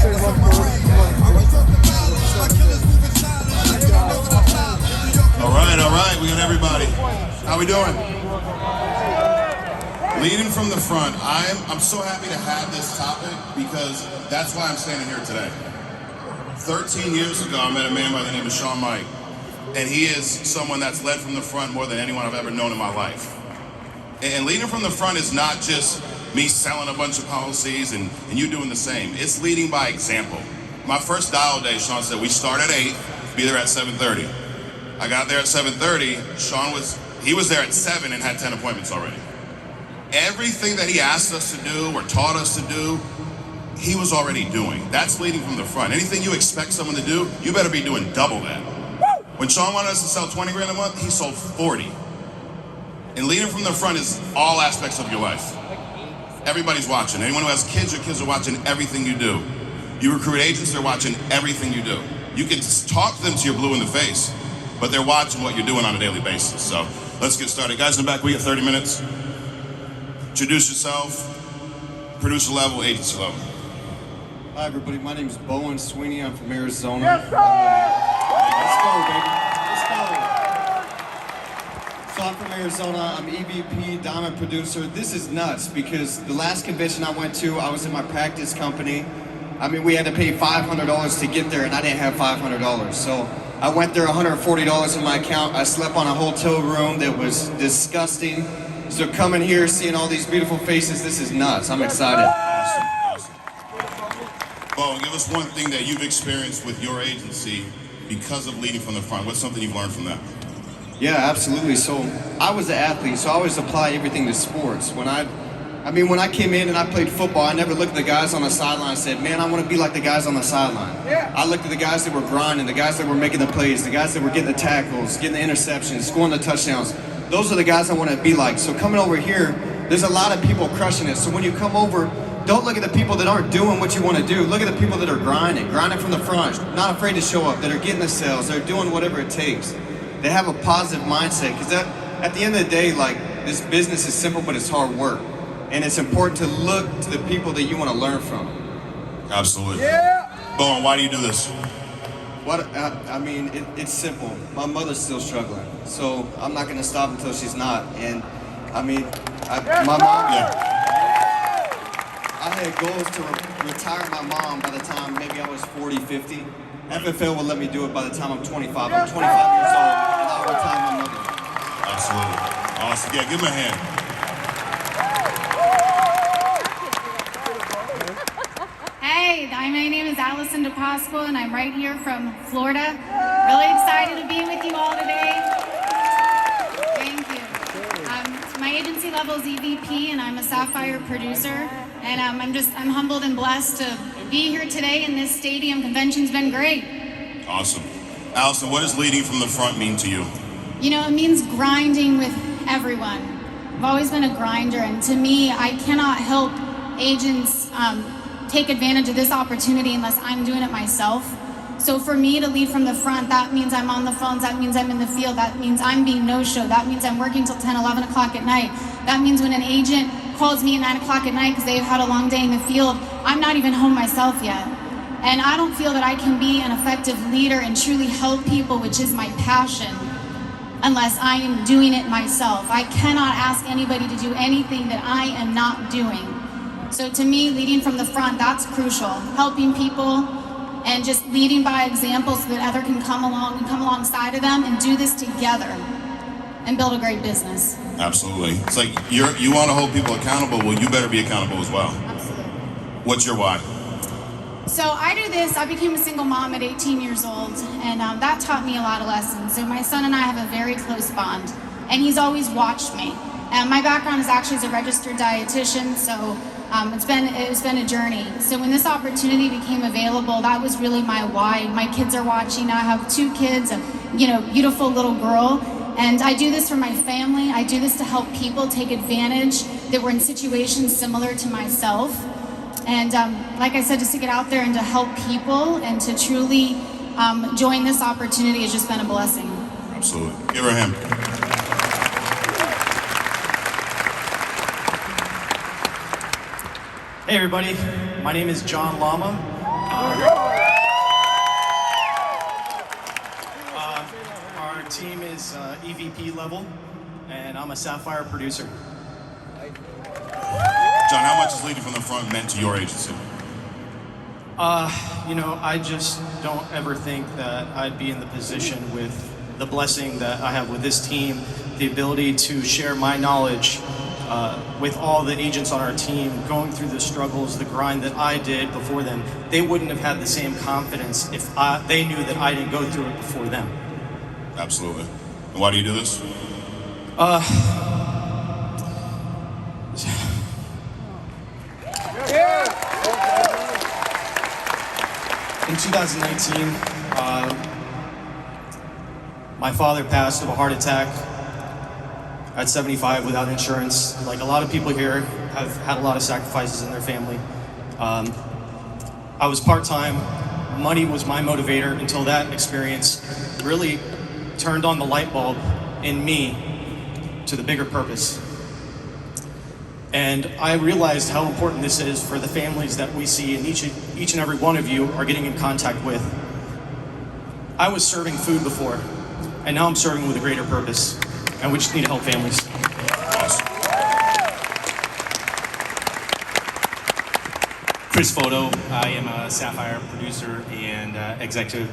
All right, we got everybody. How we doing? Leading from the front. I'm so happy to have this topic because that's why I'm standing here today. 13 years ago, I met a man by the name of Sean Mike, and he is someone that's led from the front more than anyone I've ever known in my life. And leading from the front is not just me selling a bunch of policies and you doing the same. It's leading by example. My first dial day, Sean said, we start at 8, be there at 7:30. I got there at 7:30. Sean was there at 7 and had 10 appointments already. Everything that he asked us to do or taught us to do, he was already doing. That's leading from the front. Anything you expect someone to do, you better be doing double that. When Sean wanted us to sell 20 grand a month, he sold 40. And leading from the front is all aspects of your life. Everybody's watching. Anyone who has kids, your kids are watching everything you do. You recruit agents, they're watching everything you do. You can talk to them till you're blue in the face, but they're watching what you're doing on a daily basis. So let's get started. Guys in the back, we got 30 minutes. Introduce yourself, producer level, agency level. Hi everybody, my name is Bowen Sweeney, I'm from Arizona. Yes, sir! Let's go, baby, let's go. So I'm from Arizona, I'm EVP, Diamond Producer. This is nuts because the last convention I went to, I was in my practice company. I mean, we had to pay $500 to get there and I didn't have $500. So I went there, $140 in my account. I slept on a hotel room that was disgusting. So coming here, seeing all these beautiful faces, this is nuts. I'm excited. Awesome. Bo, give us one thing that you've experienced with your agency because of leading from the front. What's something you've learned from that? Yeah, absolutely. So I was an athlete, so I always apply everything to sports. When I came in and I played football, I never looked at the guys on the sideline and said, man, I want to be like the guys on the sideline. Yeah. I looked at the guys that were grinding, the guys that were making the plays, the guys that were getting the tackles, getting the interceptions, scoring the touchdowns. Those are the guys I want to be like. So coming over here, there's a lot of people crushing it. So when you come over, don't look at the people that aren't doing what you want to do. Look at the people that are grinding from the front, not afraid to show up, that are getting the sales, they're doing whatever it takes. They have a positive mindset because at the end of the day, like, this business is simple, but it's hard work. And it's important to look to the people that you want to learn from. Absolutely. Yeah. Bowen, why do you do this? It's simple. My mother's still struggling, so I'm not going to stop until she's not. And my mom, I had goals to retire my mom by the time maybe I was 40, 50. FFL will let me do it by the time I'm 25. I'm 25 years old, and I'll retire my mother. Absolutely. Awesome. Yeah, give him a hand. Hey, my name is Allison DePasqua, and I'm right here from Florida. Really excited to be with you all today. Thank you. My agency level is EVP, and I'm a Sapphire producer. And I'm humbled and blessed to be here today in this stadium. Convention's been great. Awesome. Allison, what does leading from the front mean to you? You know, it means grinding with everyone. I've always been a grinder, and to me, I cannot help agents take advantage of this opportunity unless I'm doing it myself. So for me to lead from the front, that means I'm on the phones, that means I'm in the field, that means I'm being no-show, that means I'm working till 10, 11 o'clock at night. That means when an agent calls me at 9 o'clock at night because they've had a long day in the field, I'm not even home myself yet. And I don't feel that I can be an effective leader and truly help people, which is my passion, unless I am doing it myself. I cannot ask anybody to do anything that I am not doing. So to me, leading from the front, that's crucial. Helping people and just leading by example so that others can come along and come alongside of them and do this together and build a great business. Absolutely. It's like you want to hold people accountable, well, you better be accountable as well. Absolutely. What's your why? So I do this, I became a single mom at 18 years old, and that taught me a lot of lessons. So my son and I have a very close bond, and he's always watched me. And my background is actually as a registered dietitian, so it's been a journey. So when this opportunity became available, that was really my why. My kids are watching. I have 2 kids, a beautiful little girl, and I do this for my family. I do this to help people take advantage that were in situations similar to myself. And like I said, just to get out there and to help people and to truly join this opportunity has just been a blessing. Absolutely. Give her a hand. Hey everybody, my name is John Lama. Our team is EVP level, and I'm a Sapphire producer. John, how much is leading from the front meant to your agency? I just don't ever think that I'd be in the position with the blessing that I have with this team, the ability to share my knowledge with all the agents on our team, going through the struggles, the grind that I did before them. They wouldn't have had the same confidence if they knew that I didn't go through it before them. Absolutely. And why do you do this? In 2019, my father passed of a heart attack at 75 without insurance. Like a lot of people here have had a lot of sacrifices in their family. I was part-time. Money was my motivator until that experience really turned on the light bulb in me to the bigger purpose. And I realized how important this is for the families that we see, and each and every one of you are getting in contact with. I was serving food before, and now I'm serving with a greater purpose, and we just need to help families. Chris Photo, I am a Sapphire producer and executive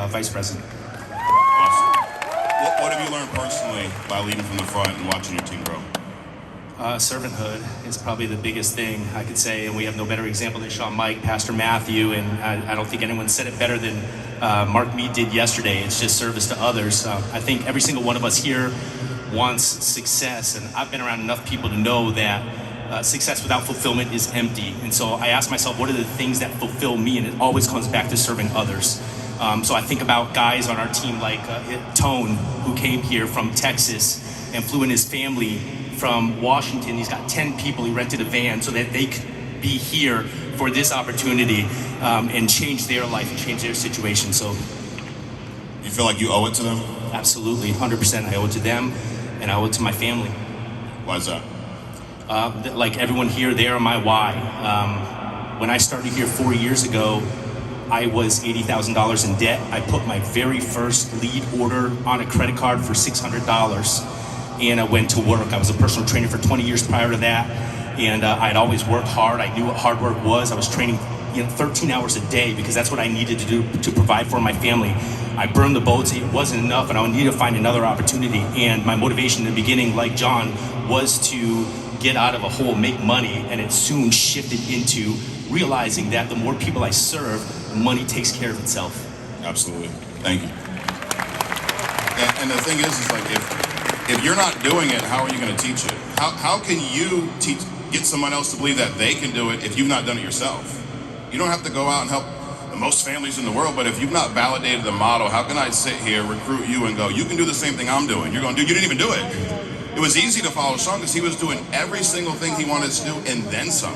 vice president. Awesome. What have you learned personally by leading from the front and watching your team grow? Servanthood is probably the biggest thing I could say, and we have no better example than Sean Mike, Pastor Matthew, and I don't think anyone said it better than Mark Mead did yesterday. It's just service to others. I think every single one of us here wants success, and I've been around enough people to know that success without fulfillment is empty. And so I ask myself, what are the things that fulfill me? And it always comes back to serving others. So I think about guys on our team like Tone, who came here from Texas and flew in his family from Washington. He's got 10 people. He rented a van so that they could be here for this opportunity and change their life and change their situation. So You feel like you owe it to them? absolutely, 100%. I owe it to them, and I owe it to my family. Why is that? Like everyone here, they are my why. When I started here 4 years ago, I was $80,000 in debt. I put my very first lead order on a credit card for $600, and I went to work. I was a personal trainer for 20 years prior to that, and I'd always worked hard. I knew what hard work was. I was training 13 hours a day because that's what I needed to do to provide for my family. I burned the boats. It wasn't enough, and I needed to find another opportunity. And my motivation in the beginning, like John, was to get out of a hole, make money, and it soon shifted into realizing that the more people I serve, the money takes care of itself. Absolutely. Thank you. And the thing is like if you're not doing it, how are you going to teach it? How can you get someone else to believe that they can do it if you've not done it yourself? You don't have to go out and help the most families in the world, but if you've not validated the model, how can I sit here, recruit you, and go, you can do the same thing I'm doing? You're going to do, you didn't even do it. It was easy to follow Sean because he was doing every single thing he wanted to do and then some.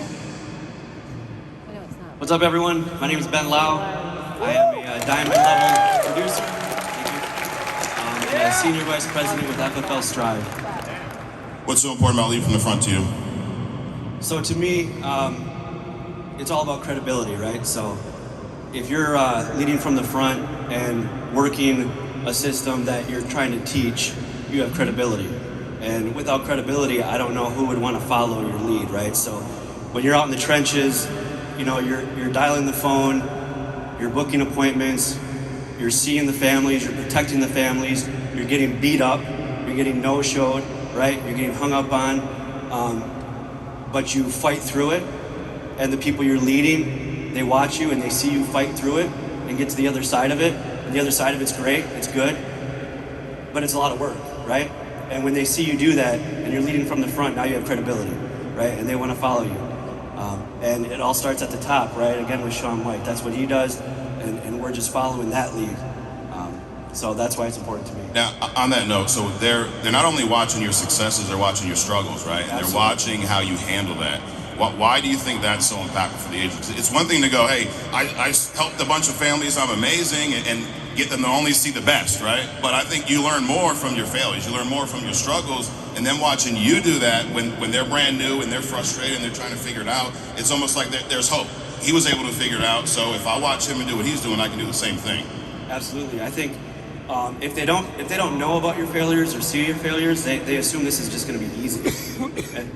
What's up, everyone? My name is Ben Lau. I am a diamond level producer. Thank you. And a senior vice president with FFL Strive. What's so important about leading from the front to you? So to me, it's all about credibility, right? So if you're leading from the front and working a system that you're trying to teach, you have credibility. And without credibility, I don't know who would want to follow your lead, right? So when you're out in the trenches, you know, you're dialing the phone, you're booking appointments, you're seeing the families, you're protecting the families, you're getting beat up, you're getting no-showed, right? You're getting hung up on, but you fight through it, and the people you're leading, they watch you and they see you fight through it and get to the other side of it, and the other side of it's great, it's good, but it's a lot of work, right? And when they see you do that, and you're leading from the front, now you have credibility, right? And they want to follow you. And it all starts at the top, right? Again, with Sean White. That's what he does, and we're just following that lead. So that's why it's important to me. Now, on that note, so they're not only watching your successes, they're watching your struggles, right? And Absolutely. they're watching how you handle that. Why do you think that's so impactful for the agents? It's one thing to go, hey, I helped a bunch of families, I'm amazing, and get them to only see the best, right? But I think you learn more from your failures, you learn more from your struggles, and then watching you do that when they're brand new and they're frustrated and they're trying to figure it out, it's almost like there's hope. he was able to figure it out. So if I watch him and do what he's doing, I can do the same thing. Absolutely. I think if they don't know about your failures or see your failures, they assume this is just going to be easy.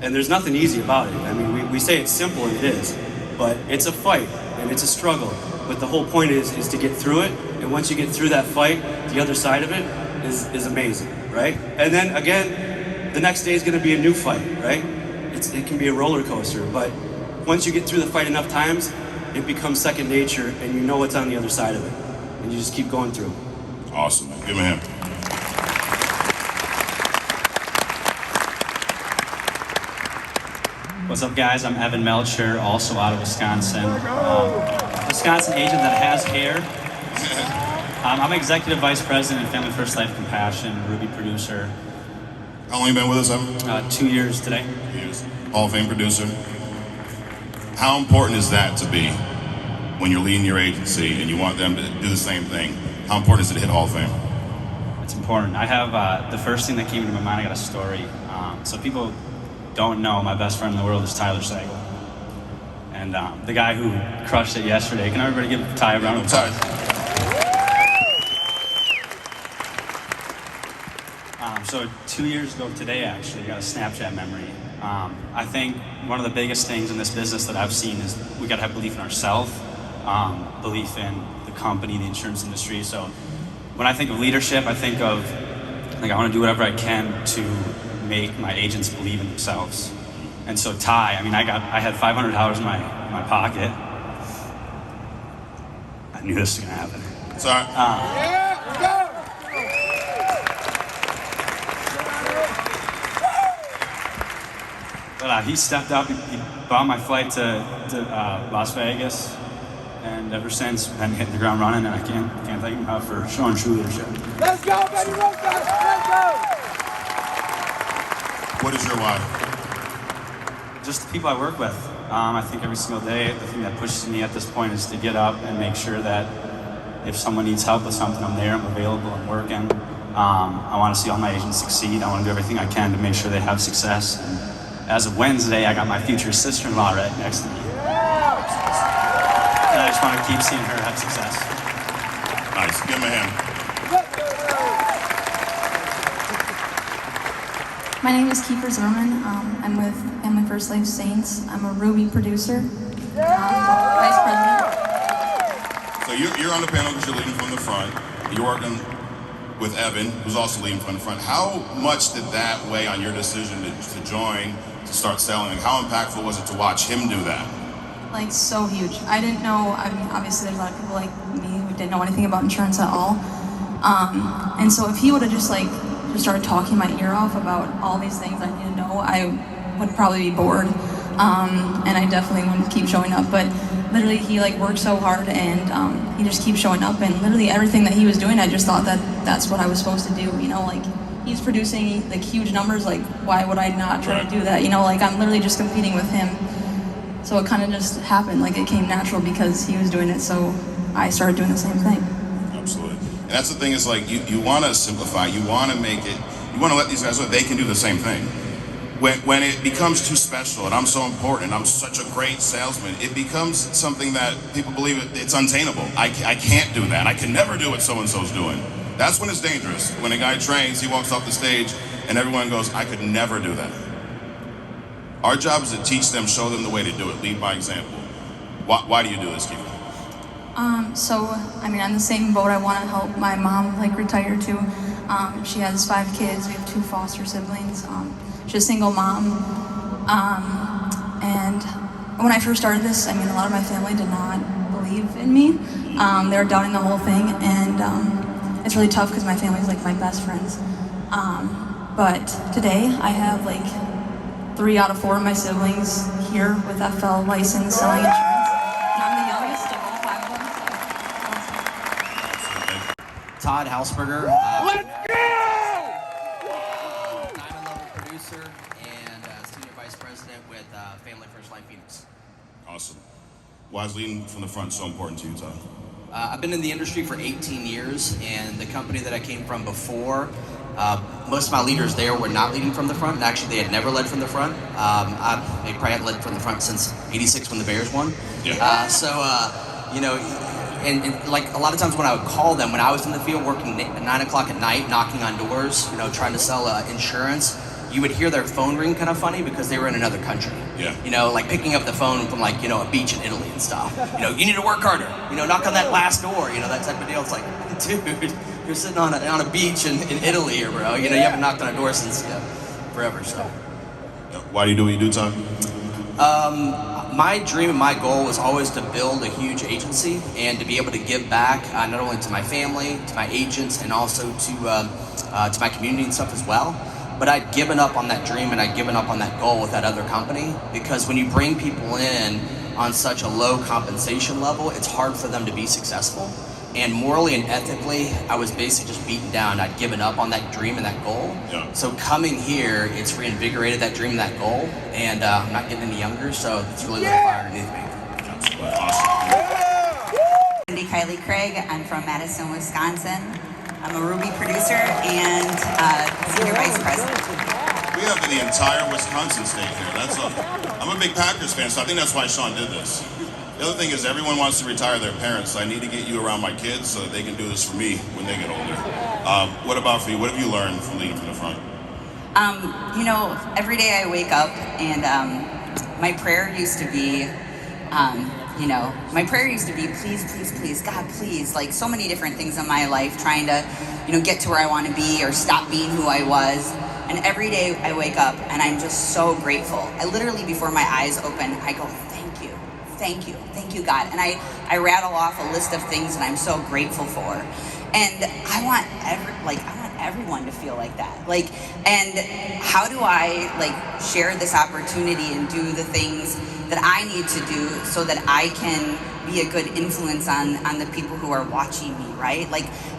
and there's nothing easy about it. I mean, we say it's simple, and it is, but it's a fight and it's a struggle. But the whole point is to get through it. And once you get through that fight, the other side of it is amazing, right? And then again, the next day is going to be a new fight, right? It can be a roller coaster, but once you get through the fight enough times, it becomes second nature, and you know what's on the other side of it, and you just keep going through. Awesome. Give me him. What's up, guys? I'm Evan Melcher, also out of Wisconsin. Wisconsin agent that has hair. I'm Executive Vice President at Family First Life Compassion, Ruby producer. How long you been with us, Evan? 2 years today. 2 years. Hall of Fame producer. How important is that to be when you're leading your agency and you want them to do the same thing? How important is it to hit Hall of Fame? It's important. I have the first thing that came into my mind. I got a story. So people don't know my best friend in the world is Tyler Sagal, and the guy who crushed it yesterday. Can everybody give Ty a round of applause? So 2 years ago today, actually, I got a Snapchat memory. I think one of the biggest things in this business that I've seen is we got to have belief in ourselves, belief in the company, the insurance industry. So when I think of leadership, I think of, like, I want to do whatever I can to make my agents believe in themselves. And so Ty, I mean, I had $500 in my pocket. I knew this was gonna happen. Sorry. But he stepped up, he bought my flight to Las Vegas, and ever since, been hitting the ground running, and I can't thank him enough for showing true leadership. Let's go, baby, let's go! What is your why? Just the people I work with. I think every single day, the thing that pushes me at this point is to get up and make sure that if someone needs help with something, I'm there, I'm available, I'm working. I want to see all my agents succeed. I want to do everything I can to make sure they have success. And as of Wednesday, I got my future sister-in-law right next to me. And I just want to keep seeing her have success. Nice. Give him a hand. My name is Kiefer Zimmerman. I'm with Family First Life Saints. I'm a Ruby producer, vice president. So you're on the panel because you're leading from the front. You're working with Evan, who's also leading from the front. How much did that weigh on your decision to join, to start selling? How impactful was it to watch him do that? Like, so huge. I didn't know, I mean, obviously there's a lot of people like me who didn't know anything about insurance at all. And so if he would have just started talking my ear off about all these things I need to know, I would probably be bored. And I definitely wouldn't keep showing up. But literally he worked so hard, and he just keeps showing up, and literally everything that he was doing, I just thought that that's what I was supposed to do, he's producing huge numbers, why would I not try to do that, I'm literally just competing with him. So it kind of just happened, it came natural because he was doing it, so I started doing the same thing. Absolutely. And that's the thing, is you want to simplify, you want to make it, you want to let these guys know they can do the same thing. When it becomes too special and I'm so important and I'm such a great salesman, it becomes something that people believe it's unattainable. I can't do that. I can never do what so-and-so's doing. That's when it's dangerous. When a guy trains, he walks off the stage and everyone goes, I could never do that. Our job is to teach them, show them the way to do it, lead by example. Why do you do this, Keith? On the same boat, I want to help my mom retire too. She has 5 kids. We have 2 foster siblings. She's a single mom. And when I first started this, a lot of my family did not believe in me. They were doubting the whole thing, and it's really tough because my family's my best friends. But today I have 3 out of 4 of my siblings here with FFL license selling insurance. And I'm the youngest of all 5 of them. Todd Hausberger. Let's go! Diamond level producer and senior vice president with Family First Life Phoenix. Awesome. Why is leading from the front so important to you, Todd? I've been in the industry for 18 years, and the company that I came from before Most of my leaders there were not leading from the front, and actually they had never led from the front. They probably hadn't led from the front since '86 when the Bears won. Yeah. You know, and like a lot of times when I would call them, when I was in the field working at 9 o'clock at night, knocking on doors, you know, trying to sell insurance, you would hear their phone ring kind of funny because they were in another country. Yeah. You know, like picking up the phone from like, you know, a beach in Italy and stuff. You know, you need to work harder. You know, knock on that last door. You know, that type of deal. It's like, dude, you're sitting on a beach in Italy here, bro. You know, you haven't knocked on a door since forever. So. Why do you do what you do, Tom? My dream and my goal was always to build a huge agency and to be able to give back not only to my family, to my agents, and also to my community and stuff as well. But I'd given up on that dream and I'd given up on that goal with that other company, because when you bring people in on such a low compensation level, it's hard for them to be successful. And morally and ethically, I was basically just beaten down. I'd given up on that dream and that goal. Yeah. So coming here, it's reinvigorated that dream and that goal. And I'm not getting any younger, so it's really lit a fire underneath me. Awesome. Cindy Kylie Craig. I'm from Madison, Wisconsin. I'm a Ruby producer and senior vice president. We have the entire Wisconsin state here. I'm a big Packers fan, so I think that's why Sean did this. The other thing is everyone wants to retire their parents, so I need to get you around my kids so that they can do this for me when they get older. What about for you? What have you learned from leading from the front? You know, every day I wake up and my prayer used to be, please, please, please, God, please, like so many different things in my life, trying to, you know, get to where I want to be or stop being who I was. And every day I wake up and I'm just so grateful. I literally, before my eyes open, I go, thank you, God. And I rattle off a list of things that I'm so grateful for. And I want everyone to feel like that. And how do I share this opportunity and do the things that I need to do so that I can be a good influence on the people who are watching me, right?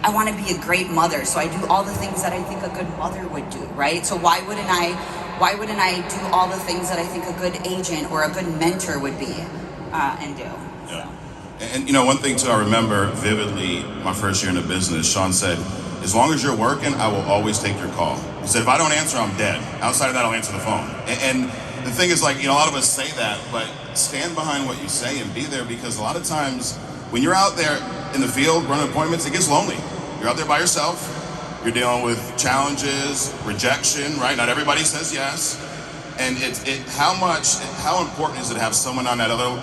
I want to be a great mother, so I do all the things that I think a good mother would do, right? So why wouldn't I do all the things that I think a good agent or a good mentor would be and do? Yeah. And you know, one thing too, I remember vividly my first year in the business, Sean said, as long as you're working, I will always take your call. He said, if I don't answer, I'm dead. Outside of that, I'll answer the phone. And the thing is, a lot of us say that, but stand behind what you say and be there, because a lot of times when you're out there in the field running appointments, it gets lonely. You're out there by yourself. You're dealing with challenges, rejection, right? Not everybody says yes. And how important is it to have someone on that other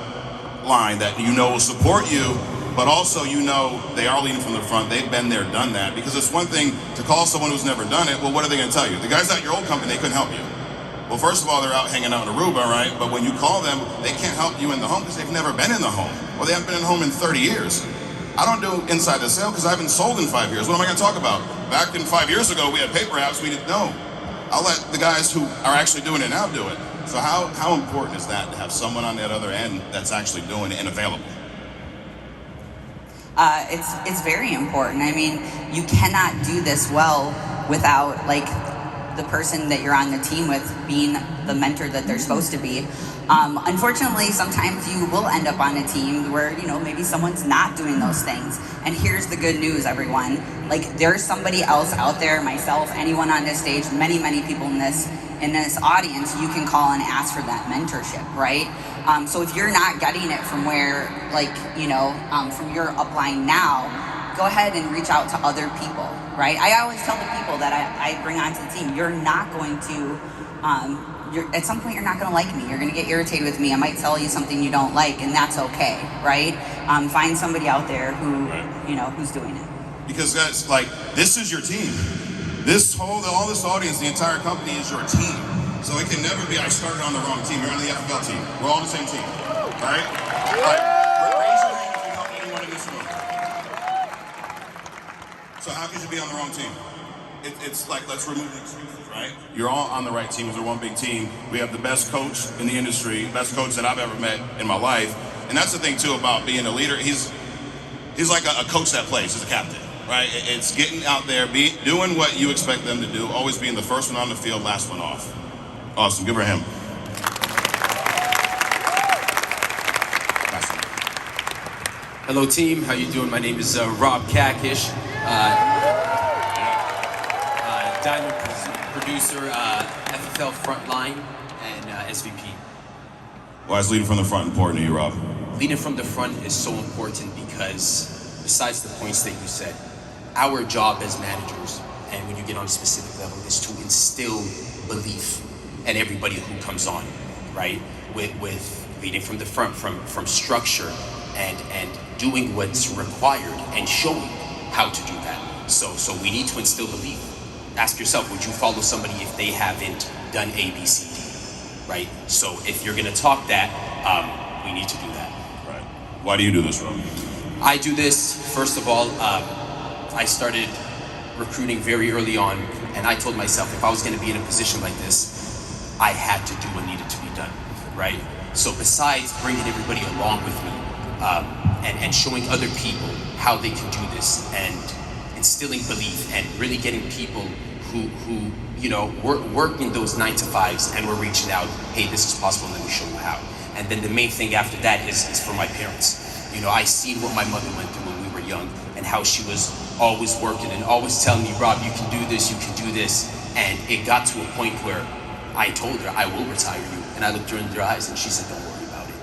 line that you know will support you, but also you know they are leading from the front. They've been there, done that. Because it's one thing to call someone who's never done it. Well, what are they going to tell you? The guys at your old company, they couldn't help you. Well, first of all, they're out hanging out in Aruba, right? But when you call them, they can't help you in the home because they've never been in the home. Well, they haven't been in the home in 30 years. I don't do inside the sale because I haven't sold in 5 years. What am I going to talk about? Back in 5 years ago, we had paper apps. We didn't know. I'll let the guys who are actually doing it now do it. So how important is that to have someone on that other end that's actually doing it and available? It's very important. I mean, you cannot do this well without the person that you're on the team with being the mentor that they're supposed to be. Unfortunately, sometimes you will end up on a team where, maybe someone's not doing those things. And here's the good news, everyone. There's somebody else out there, myself, anyone on this stage, many, many people in this audience, you can call and ask for that mentorship, right? So if you're not getting it from where, from your upline now, go ahead and reach out to other people, right? I always tell the people that I bring onto the team, you're not going to, at some point you're not going to like me. You're going to get irritated with me. I might tell you something you don't like, and that's okay, right? Find somebody out there who, who's doing it. Because guys, this is your team. All this audience, the entire company is your team. So it can never be, I started on the wrong team. You're on the FFL team. We're all on the same team, right? Raise your hand if you help anyone in this room. So how could you be on the wrong team? It's let's remove the excuses, right? You're all on the right team. We're one big team. We have the best coach in the industry, best coach that I've ever met in my life. And that's the thing too about being a leader. He's like a coach that plays. He's a captain, right? It's getting out there, doing what you expect them to do, always being the first one on the field, last one off. Awesome. Give her a him. Hello team, how you doing? My name is Rob Kakish. Diamond producer, FFL Frontline, and SVP. Why is leading from the front important to you, Rob? Leading from the front is so important because, besides the points that you said, our job as managers, and when you get on a specific level, is to instill belief in everybody who comes on, right? With leading from the front, from structure and doing what's required and showing how to do that. So we need to instill belief. Ask yourself, would you follow somebody if they haven't done A, B, C, D, right? So if you're gonna talk that, we need to do that. Right. Why do you do this, Rob? I do this, first of all, I started recruiting very early on, and I told myself if I was gonna be in a position like this, I had to do what needed to be done, right? So besides bringing everybody along with me, and showing other people how they can do this, and instilling belief, and really getting people who you know, work in those 9 to 5s, and we're reaching out, hey, this is possible, let me show you how. And then the main thing after that is for my parents. You know, I seen what my mother went through when we were young, and how she was always working and always telling me, Rob, you can do this, you can do this. And it got to a point where I told her, I will retire you. And I looked her in her eyes and she said, don't worry about it,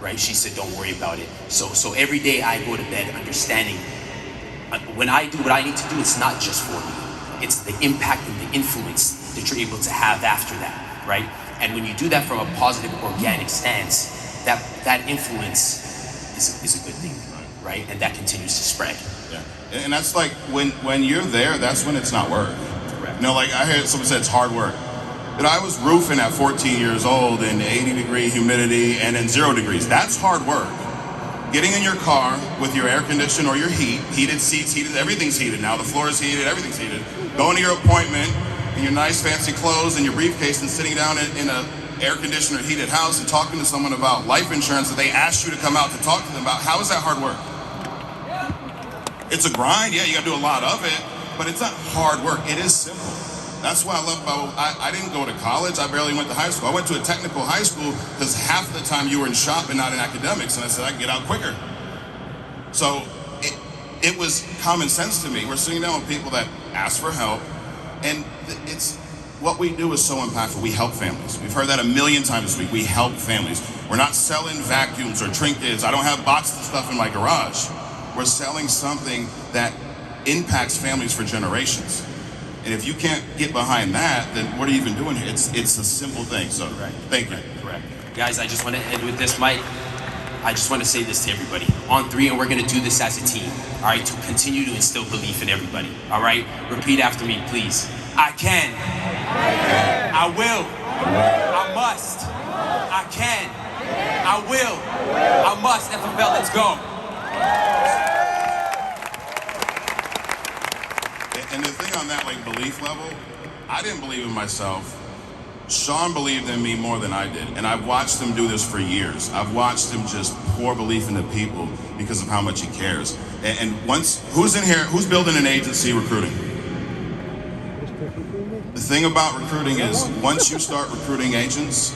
right? She said, don't worry about it. So every day I go to bed understanding when I do what I need to do, it's not just for me. It's the impact and the influence that you're able to have after that, right? And when you do that from a positive, organic stance, that influence is a good thing, right? And that continues to spread. Yeah, and that's like when you're there, that's when it's not work. Correct. You know, like I heard someone say it's hard work. You know, I was roofing at 14 years old in 80-degree humidity and in 0 degrees. That's hard work. Getting in your car with your air conditioner or your heated seats, everything's heated now. The floor is heated, everything's heated. Going to your appointment in your nice fancy clothes and your briefcase and sitting down in a air conditioner heated house and talking to someone about life insurance that they asked you to come out to talk to them about. How is that hard work? It's a grind, yeah, you gotta do a lot of it, but it's not hard work, it is simple. That's what I love about, I didn't go to college, I barely went to high school. I went to a technical high school because half the time you were in shop and not in academics, and I said I can get out quicker. So it was common sense to me. We're sitting down with people that ask for help, and it's, what we do is so impactful. We help families. We've heard that a million times this week. We help families. We're not selling vacuums or trinkets. I don't have boxes of stuff in my garage. We're selling something that impacts families for generations. And if you can't get behind that, then what are you even doing here? It's a simple thing. So, thank you. Correct. Guys, I just want to end with this, Mike. I just want to say this to everybody. On 3, and we're going to do this as a team, all right, to continue to instill belief in everybody, all right? Repeat after me, please. I can. I will. I must. I can. I will. I must. FFL, let's go. And the thing on that, like, belief level, I didn't believe in myself. Sean believed in me more than I did, and I've watched him do this for years. I've watched him just pour belief into people because of how much he cares. And once, who's in here, who's building an agency recruiting? The thing about recruiting is, once you start recruiting agents,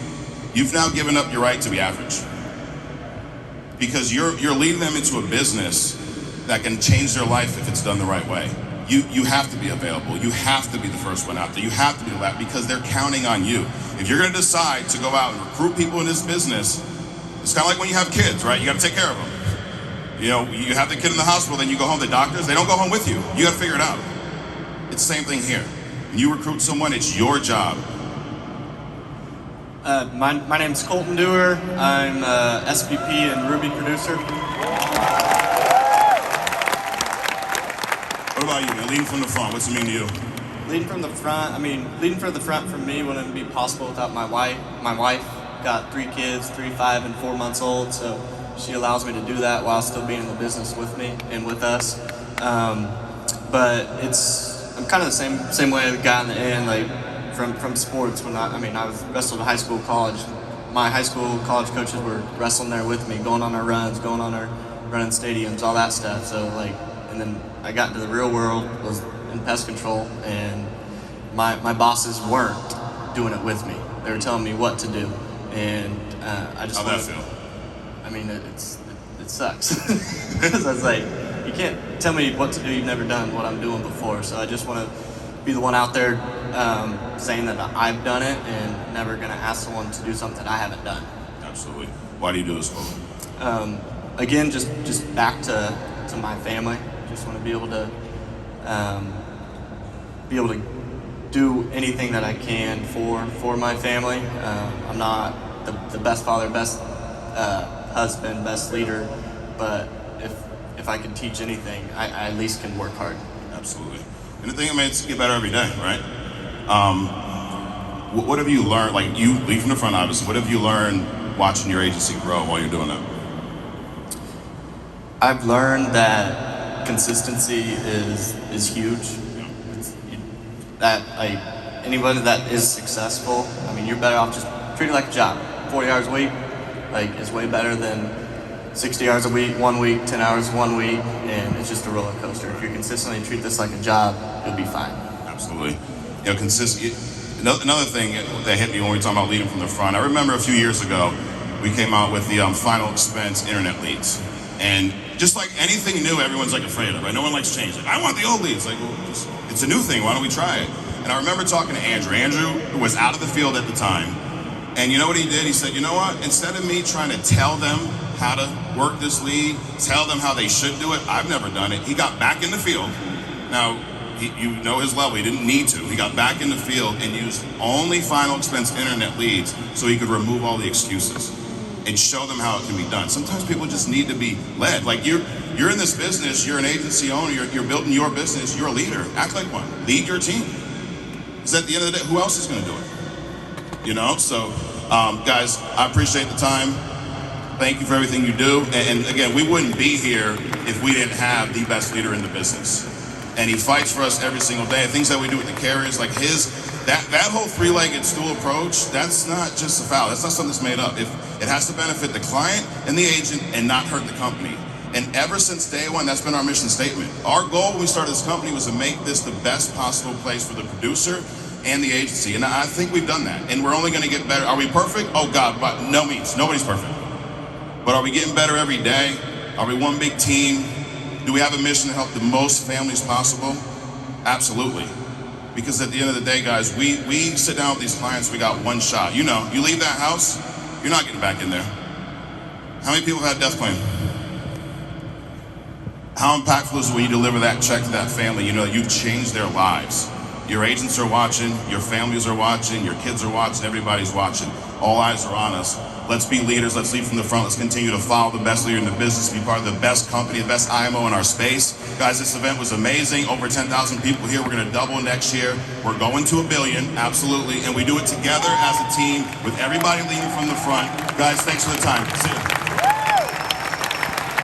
you've now given up your right to be average. Because you're leading them into a business that can change their life if it's done the right way. You have to be available. You have to be the first one out there. You have to be the last, because they're counting on you. If you're gonna decide to go out and recruit people in this business, it's kind of like when you have kids, right? You gotta take care of them. You know, you have the kid in the hospital, then you go home to the doctors, they don't go home with you. You gotta figure it out. It's the same thing here. When you recruit someone, it's your job. My name's Colton Dewar. I'm SVP and Ruby producer. What about you, man? Leading from the front, what's it mean to you? Leading from the front, leading from the front for me wouldn't be possible without my wife. My wife got 3 kids, 3, 5, and 4 months old, so she allows me to do that while still being in the business with me and with us. But I'm kind of the same way the guy in the end, like from sports. When I was wrestled in high school, college. My high school, college coaches were wrestling there with me, going on our runs, going on our running stadiums, all that stuff. So and then I got into the real world, was in pest control, and my bosses weren't doing it with me. They were telling me what to do, and I just. How'd that feel? I mean, it sucks because I was like, you can't tell me what to do. You've never done what I'm doing before, so I just want to be the one out there saying that I've done it and never going to ask someone to do something I haven't done. Absolutely. Why do you do this, Cole? Again, just back to my family. Just want to be able to do anything that I can for my family. I'm not the best father, best husband, best leader, but if I can teach anything, I at least can work hard. Absolutely. And the thing that makes it get better every day, right? What have you learned, like you lead from the front, obviously, what have you learned watching your agency grow while you're doing that? I've learned that consistency is huge. That like anybody that is successful, I mean, you're better off just treat it like a job. 40 hours a week, like, is way better than 60 hours a week, 1 week, 10 hours 1 week, and it's just a roller coaster. If you consistently treat this like a job, you'll be fine. Absolutely. You know, another thing that hit me when we were talking about leading from the front, I remember a few years ago, we came out with the final expense internet leads. And just like anything new, everyone's like afraid of, right? No one likes change. Like, I want the old leads. Like, well, it's a new thing. Why don't we try it? And I remember talking to Andrew. Andrew was out of the field at the time. And you know what he did? He said, you know what? Instead of me trying to tell them how to work this lead, tell them how they should do it, I've never done it. He got back in the field. Now, you know his level. He didn't need to. He got back in the field and used only final expense internet leads so he could remove all the excuses and show them how it can be done. Sometimes people just need to be led. Like you're in this business, you're an agency owner, you're building your business, you're a leader. Act like one. Lead your team. Because at the end of the day, who else is going to do it? You know? So, guys, I appreciate the time. Thank you for everything you do. And again, we wouldn't be here if we didn't have the best leader in the business. And he fights for us every single day. Things that we do with the carriers, like that whole three-legged stool approach, that's not just a foul. That's not something that's made up. It has to benefit the client and the agent and not hurt the company. And ever since day one, that's been our mission statement. Our goal when we started this company was to make this the best possible place for the producer and the agency. And I think we've done that. And we're only going to get better. Are we perfect? Oh, God, by no means. Nobody's perfect. But are we getting better every day? Are we one big team? Do we have a mission to help the most families possible? Absolutely. Because at the end of the day, guys, we sit down with these clients, we got one shot. You know, you leave that house, you're not getting back in there. How many people have had death claim? How impactful is it when you deliver that check to that family? You know that you've changed their lives. Your agents are watching, your families are watching, your kids are watching, everybody's watching. All eyes are on us. Let's be leaders, let's lead from the front, let's continue to follow the best leader in the business, be part of the best company, the best IMO in our space. Guys, this event was amazing, over 10,000 people here, we're gonna double next year. We're going to 1 billion, absolutely, and we do it together as a team with everybody leading from the front. Guys, thanks for the time, see you.